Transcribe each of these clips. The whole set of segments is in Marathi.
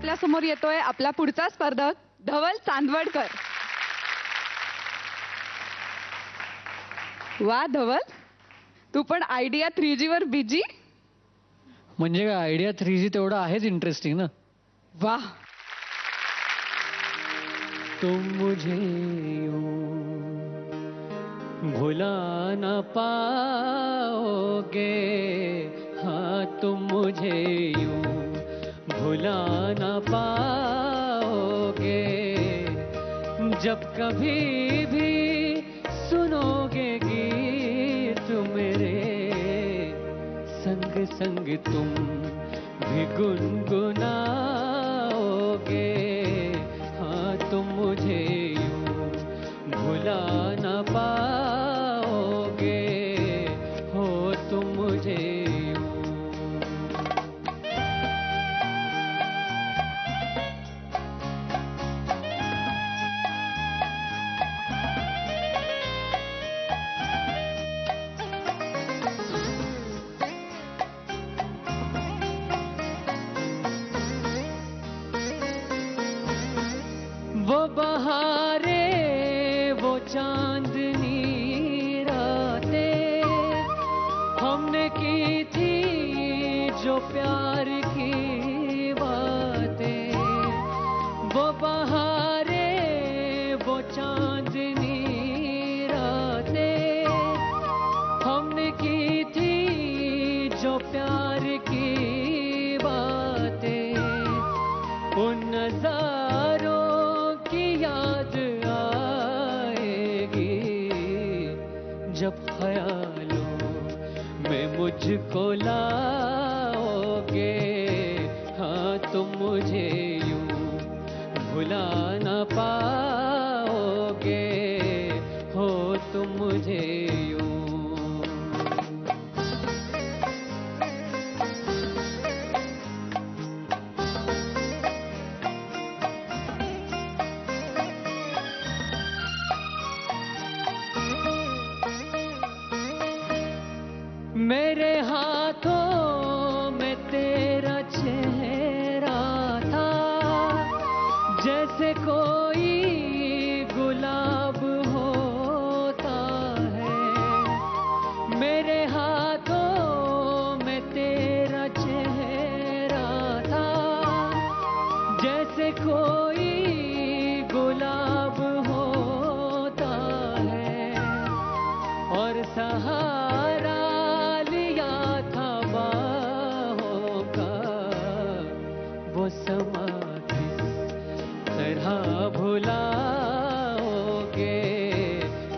आपल्या समोर येतोय आपला पुढचा स्पर्धक धवल चांदवडकर. वा धवल, तू पण आयडिया 3G वर बिजी. म्हणजे काय आयडिया 3G तेवढा आहेच इंटरेस्टिंग ना. वाह. तुम मुझे यूं भुला न पाओगे, हाँ तुम मुझे यूं भुला न पाओगे, जब कभी भी सुनोगे गीत मेरे, संग संग तुम भी गुनगुनाओगे, हाँ तुम मुझे यूं भुला न पाओगे, हो तुम मुझे यूं. वो बहारे वो चांदनी रातें हमने की थी जो प्यार की बातें, वो बहारे वो चांदनी रातें हमने की थी जो प्यार की बातें, उन नजारों याद आएगी जब ख्यालों में मुझको लाओगे, हाँ तुम मुझे यूं भुला न पाओगे, हो तुम मुझे यूं. मेरे हाथों में तेरा चेहरा था, जैसे कोई गुलाब होता है. मेरे हाथों में तेरा चेहरा था, जैसे कोई गुलाब होता है, और सहारा वो समा किस तरह भुलाओगे,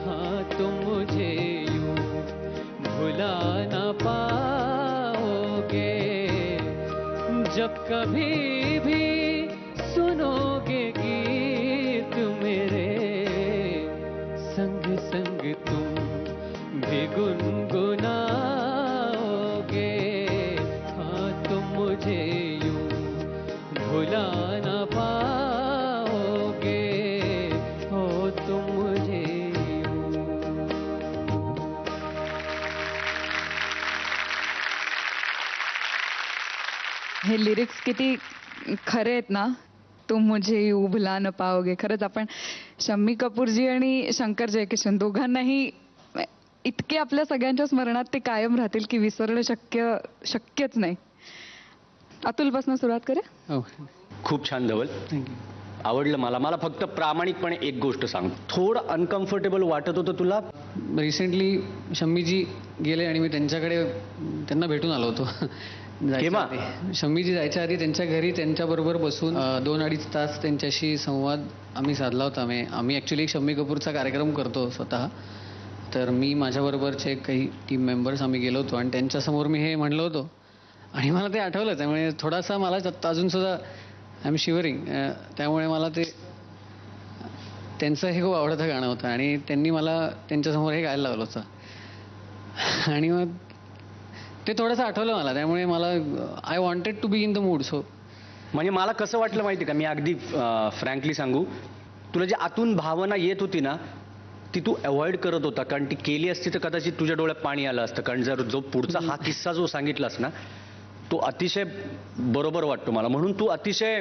हाँ तुम मुझे यूं भुला न पाओगे, जब कभी भी सुनोगे गीत मेरे, संग संग तुम भी गुनगुनाओगे, हाँ तुम मुझे भुला न पाओगे, हो तुम मुझे यूं. हे लिरिक्स किती खरे आहेत ना. तुम मुझे यूं भुला न पाओगे. खरंच आपण शम्मी कपूरजी आणि शंकर जयकिशन दोघांनाही इतके आपल्या सगळ्यांच्या स्मरणात ते कायम राहतील की विसरणं शक्यच नाही. अतुलपासून सुरुवात करूया. खूप छान धवल, थँक्यू. आवडलं मला. मला फक्त प्रामाणिकपणे एक गोष्ट सांग, थोडं अनकम्फर्टेबल वाटत होतं तुला? रिसेंटली शम्मीजी गेले आणि मी त्यांना भेटून आलो होतो. केव्हा? शम्मीजी जायच्या आधी त्यांच्या घरी त्यांच्याबरोबर बसून 2-2.5 तास त्यांच्याशी संवाद आम्ही साधला होता. आम्ही ॲक्च्युली शम्मी कपूरचा कार्यक्रम करतो स्वतः, तर मी माझ्याबरोबरचे काही टीम मेंबर्स आम्ही गेलो होतो आणि त्यांच्यासमोर मी हे म्हणलो होतो आणि मला ते आठवलं. त्यामुळे थोडासा मला अजूनसुद्धा आय एम शिवरिंग. त्यामुळे मला त्यांचं हे खूप आवडतं गाणं होतं आणि त्यांनी मला त्यांच्यासमोर हे गायला लावलं होतं आणि मग ते थोडंसं आठवलं मला. त्यामुळे मला I wanted to be in the mood. So म्हणजे मला कसं वाटलं माहिती का, मी अगदी फ्रँकली सांगू तुला, जी आतून भावना येत होती ना ती तू अवॉइड करत होता, कारण ती केली असती तर कदाचित तुझ्या डोळ्यात पाणी आलं असतं. कारण जर जो पुढचा हा किस्सा जो सांगितलास ना, तो अतिशय बरोबर वाटतो मला. म्हणून तू अतिशय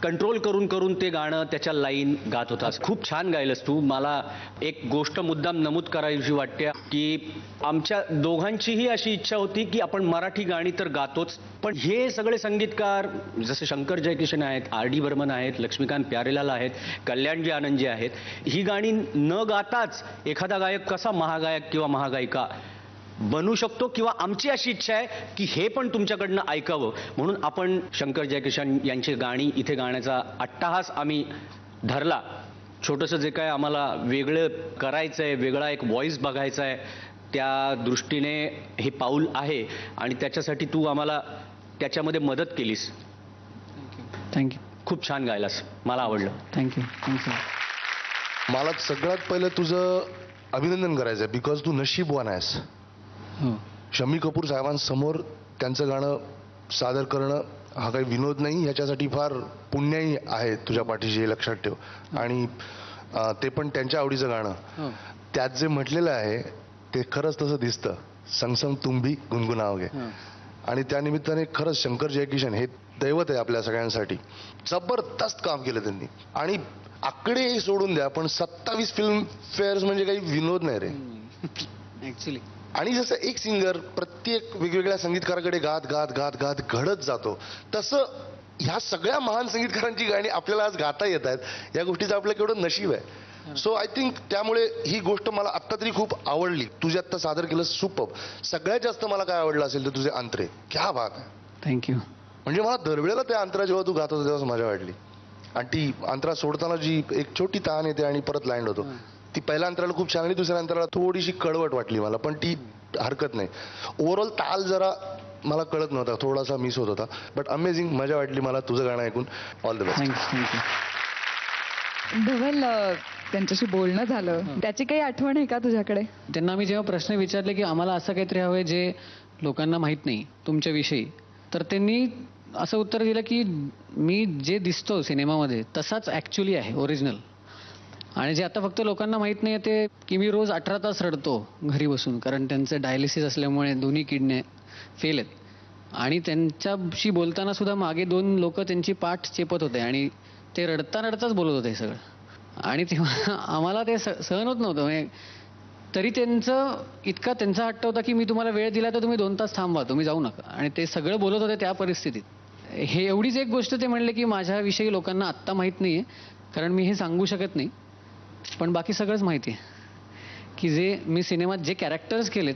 कंट्रोल करून करून ते गाणं, त्याच्या लाईन गात होतास. खूप छान गायलंस तू. मला एक गोष्ट मुद्दाम नमूद करायची वाटते की आमच्या दोघांचीही अशी इच्छा होती की आपण मराठी गाणी तर गातोच, पण हे सगळे संगीतकार जसे शंकर जयकिशन आहेत, आर डी बर्मन आहेत, लक्ष्मीकांत प्यारेलाल आहेत, कल्याणजी आनंदजी आहेत, ही गाणी न गाताच एखादा गायक कसा महागायक किंवा महागायिका बनू शकतो, किंवा आमची अशी इच्छा आहे की हे पण तुमच्याकडनं ऐकावं. म्हणून आपण शंकर जयकिशन यांची गाणी इथे गाण्याचा अट्टाहास आम्ही धरला. छोटंसं जे काय आम्हाला वेगळं करायचंय, वेगळा एक व्हॉइस बघायचा आहे, त्या दृष्टीने हे पाऊल आहे आणि त्याच्यासाठी तू आम्हाला त्याच्यामध्ये मदत केलीस. थँक्यू. खूप छान गायलास, मला आवडलं. थँक्यू. थँक्यू. मला सगळ्यात पहिलं तुझं अभिनंदन करायचं आहे, बिकॉज तू नशीबवान आहेस. हो. शम्मी कपूर साहेबांसमोर त्यांचं गाणं सादर करणं हा काही विनोद नाही, ह्याच्यासाठी फार पुण्याही आहे तुझ्या पाठीशी, हे लक्षात ठेव. आणि ते पण त्यांच्या आवडीचं गाणं. हो. त्यात जे म्हटलेलं आहे ते खरंच तसं दिसतं, संग संग तुम भी गुणगुणावगे. हो. आणि त्या निमित्ताने खरंच शंकर जयकिशन हे दैवत आहे आपल्या सगळ्यांसाठी. जबरदस्त काम केलं त्यांनी. आणि आकडे सोडून द्या, पण 27 फिल्म फेअर्स म्हणजे काही विनोद नाही रे. ऍक्च्युली आणि जसं एक सिंगर प्रत्येक वेगवेगळ्या संगीतकाराकडे गात गात गात गात घडत जातो, तसं ह्या सगळ्या महान संगीतकारांची गाणी आपल्याला आज गाता येत आहेत. या गोष्टीचं आपलं केवढं नशीब आहे. सो आय थिंक त्यामुळे ही गोष्ट मला आत्ता तरी खूप आवडली. तुझे आत्ता सादर केलं सुपर. सगळ्यात जास्त मला काय आवडलं असेल तर तुझे अंतरे. क्या बात आहे. थँक्यू. म्हणजे मला दरवेळेला त्या अंतरा जेव्हा तू गात होता तेव्हा मजा वाटली. आणि ती अंतरा सोडताना जी एक छोटी ताण येते आणि परत लँड होतो, ती पहिल्या अंतराला खूप छान आणि दुसऱ्या अंतराला थोडीशी कडवट वाटली मला, पण ती हरकत नाही. ओव्हरऑल ताल जरा मला कळत नव्हता, थोडासा मिस होत होता, बट अमेझिंग. मजा वाटली मला तुझं गाणं ऐकून. All the best. थँक्यू. धवल, त्यांच्याशी बोलणं झालं, त्याची काही आठवण आहे का तुझ्याकडे? त्यांना मी जेव्हा प्रश्न विचारले की आम्हाला असं काहीतरी हवंय जे लोकांना माहीत नाही तुमच्याविषयी, तर त्यांनी असं उत्तर दिलं की मी जे दिसतो सिनेमामध्ये तसाच ॲक्च्युली आहे, ओरिजिनल. आणि जे आता फक्त लोकांना माहीत नाही ते की मी रोज 18 तास रडतो घरी बसून, कारण त्यांचं डायलिसिस असल्यामुळे दोन्ही किडन्या फेल आहेत. आणि त्यांच्याशी बोलताना सुद्धा मागे 2 लोक त्यांची पाठ चेपत होते आणि ते रडता रडताच बोलत होते हे सगळं. आणि तेव्हा आम्हाला ते सहन होत नव्हतं. म्हणजे तरी त्यांचा हट्ट होता की मी तुम्हाला वेळ दिला तर तुम्ही 2 तास थांबा, तुम्ही जाऊ नका. आणि ते सगळं बोलत होते त्या परिस्थितीत. हे एवढीच एक गोष्ट ते म्हणले की माझ्याविषयी लोकांना आत्ता माहीत नाहीये, कारण मी हे सांगू शकत नाही, पण बाकी सगळंच माहिती आहे की जे मी सिनेमात जे कॅरेक्टर्स केलेत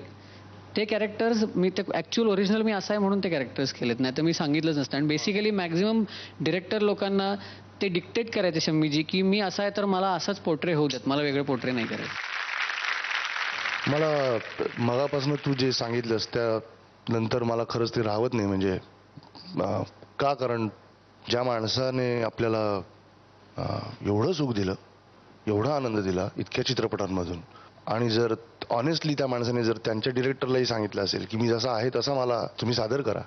ते कॅरेक्टर्स मी ते ॲक्च्युअल ओरिजिनल मी असं आहे म्हणून ते कॅरेक्टर्स केलेत, नाही तर मी सांगितलंच नसतं. आणि बेसिकली मॅक्झिमम डिरेक्टर लोकांना ते डिक्टेट करायचे शम्मीजी की मी असा आहे तर मला असंच पोर्ट्रे होऊ देत, मला वेगळे पोर्ट्रे नाही करायचे. मला मगापासून तू जे सांगितलंस त्यानंतर मला खरंच ते राहवत नाही. म्हणजे का, कारण ज्या माणसाने आपल्याला एवढं सुख दिलं, एवढा आनंद दिला इतक्या चित्रपटांमधून, आणि जर ऑनेस्टली त्या माणसाने जर त्यांच्या डिरेक्टरलाही सांगितलं असेल की मी जसा आहे तसा मला तुम्ही सादर करा,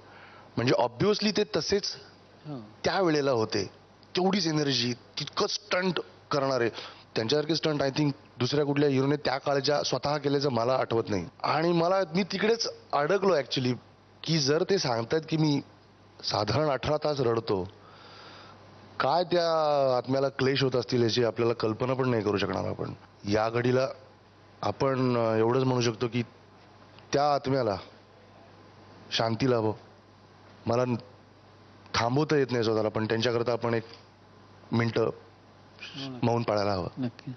म्हणजे ऑब्व्हियसली ते तसेच त्यावेळेला होते. तेवढीच एनर्जी, तितकं स्टंट करणारे, त्यांच्यासारखे स्टंट आय थिंक दुसऱ्या कुठल्या हिरोने त्या काळच्या स्वतः केल्याचं मला आठवत नाही. आणि मी तिकडेच अडकलो ॲक्च्युली, की जर ते सांगतायत की मी साधारण 18 तास रडतो, काय त्या आत्म्याला क्लेश होत असतील याची आपल्याला कल्पना पण नाही करू शकणार आपण. या घडीला आपण एवढंच म्हणू शकतो की त्या आत्म्याला शांती लाभो. मला थांबवता येत नाही स्वतःला, पण त्यांच्याकरता आपण 1 मिनिटं मौन पाळायला हवं. नक्की.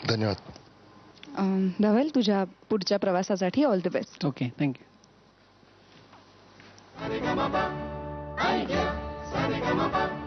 धन्यवाद. धवल, तुझ्या पुढच्या प्रवासासाठी all the best. Okay. Thank you. Sa re ga ma pa,